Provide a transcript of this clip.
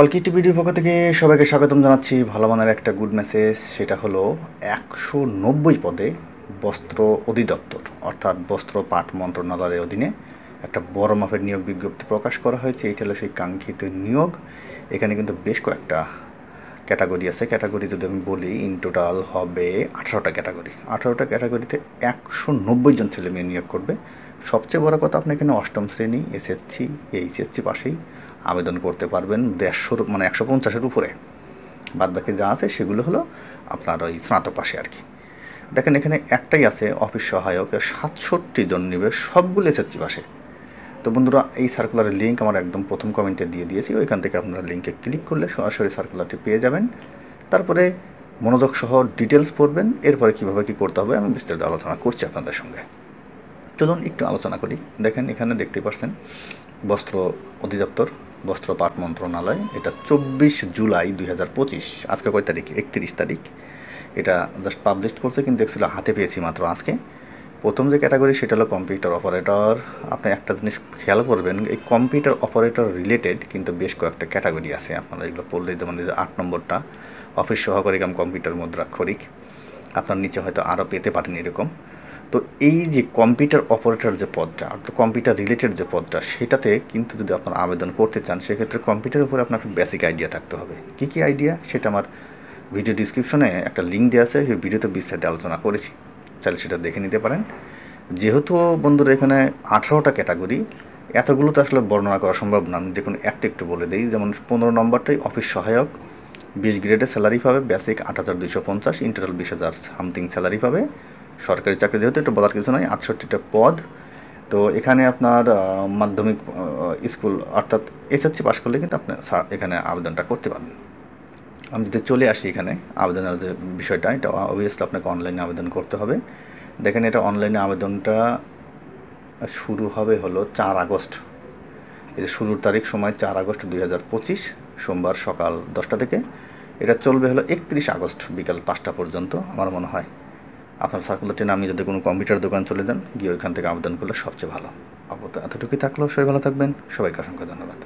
অলকিটি video পক্ষ থেকে সবাইকে স্বাগতম জানাচ্ছি। ভালো মানের একটা গুড মেসেজ, সেটা হলো 190 পদে বস্ত্র অধিদপ্তর অর্থাৎ বস্ত্র পাট মন্ত্রণালয়ের অধীনে একটা বড় মাপের নিয়োগ বিজ্ঞপ্তি প্রকাশ করা হয়েছে। এটা হলো সেই কাঙ্ক্ষিত নিয়োগ। এখানে কিন্তু বেশ কয়েকটা ক্যাটাগরি আছে। ক্যাটাগরি যদি আমি বলি, ইন টোটাল হবে 18টা ক্যাটাগরি। 18টা ক্যাটাগরিতে 190 জন ছেলে মেয়ে নিয়োগ করবে। সবচেয়ে বড় কথা, আপনি এখানে অষ্টম শ্রেণী, এসএসসি, এইচএসসি পাশেই আবেদন করতে পারবেন। 150 মানে 150-এর উপরে। বাদ বাকি যা আছে সেগুলো হলো আপনার ওই স্নাতক পাশে আর কি। দেখেন এখানে একটাই আছে অফিস সহায়ক, 67 জন নেবে, সবগুলো এসএসসি পাশে। তো বন্ধুরা, এই সার্কুলারের লিঙ্ক আমার একদম প্রথম কমেন্টে দিয়ে দিয়েছি। ওইখান থেকে আপনারা লিঙ্কে ক্লিক করলে সরাসরি সার্কুলারটি পেয়ে যাবেন। তারপরে মনোযোগ সহ ডিটেলস পড়বেন। এরপরে কীভাবে কী করতে হবে আমি বিস্তারিত আলোচনা করছি আপনাদের সঙ্গে। চলুন একটু আলোচনা করি। দেখেন এখানে দেখতে পাচ্ছেন বস্ত্র অধিদপ্তর, বস্ত্র পাট মন্ত্রণালয়। এটা 24 জুলাই 2025। আজকে কয় তারিখ? 31 তারিখ। এটা জাস্ট পাবলিশ করছে, কিন্তু দেখছিল হাতে পেয়েছি মাত্র আজকে। প্রথম যে ক্যাটাগরি সেটা হলো কম্পিউটার অপারেটর। আপনি একটা জিনিস খেয়াল করবেন, এই কম্পিউটার অপারেটর রিলেটেড কিন্তু বেশ কয়েকটা ক্যাটাগরি আছে। আপনারা এগুলো পড়লে, যেমন 8 নম্বরটা অফিস সহকারী কাম কম্পিউটার মুদ্রাক্ষরিক, আপনার নিচে হয়তো আরও পেতে পারেন এরকম। তো এই যে কম্পিউটার অপারেটর যে পদটা, অর্থাৎ কম্পিউটার রিলেটেড যে পদটা, সেটাতে কিন্তু যদি আপনারা আবেদন করতে চান, সেক্ষেত্রে কম্পিউটারের উপরে আপনার একটা বেসিক আইডিয়া থাকতে হবে। কী কী আইডিয়া সেটা আমার ভিডিও ডিসক্রিপশনে একটা লিঙ্ক দেওয়া আছে, সেই ভিডিওতে বিস্তারিত আলোচনা করেছি, তাহলে সেটা দেখে নিতে পারেন। যেহেতু বন্ধুরা এখানে 18টা ক্যাটাগরি, এতগুলো তো আসলে বর্ণনা করা সম্ভব না। আমি যে কোনো একটা একটু বলে দিই। যেমন 15 নম্বরটাই অফিস সহায়ক, 20 গ্রেডে স্যালারি পাবে, basic 8,250, in total 20,000 something salary পাবে। সরকারি চাকরি যেহেতু একটু বলার কিছু নয়, 68টা পদ। তো এখানে আপনার মাধ্যমিক স্কুল অর্থাৎ এসএসসি পাস করলে কিন্তু আপনি এখানে আবেদনটা করতে পারবেন। আমি যদি চলে আসি এখানে আবেদনের যে বিষয়টা, এটা অবভিয়াসলি আপনাকে অনলাইনে আবেদন করতে হবে। দেখেন এটা অনলাইনে আবেদনটা শুরু হবে হলো 4 আগস্ট। এই যে শুরুর তারিখ, সময় 4 আগস্ট 2025, সোমবার সকাল 10টা থেকে। এটা চলবে হলো 31 আগস্ট বিকাল 5টা পর্যন্ত আমার মনে হয়। আপনার সার্কুলারটি নামিয়ে যদি কোনো কম্পিউটার দোকান চলে যান, গিয়ে ওইখান থেকে আবেদন করলে সবচেয়ে ভালো। আপাতত এতটুকুই থাকলেও সবাই ভালো থাকবেন। সবাইকে অসংখ্য ধন্যবাদ।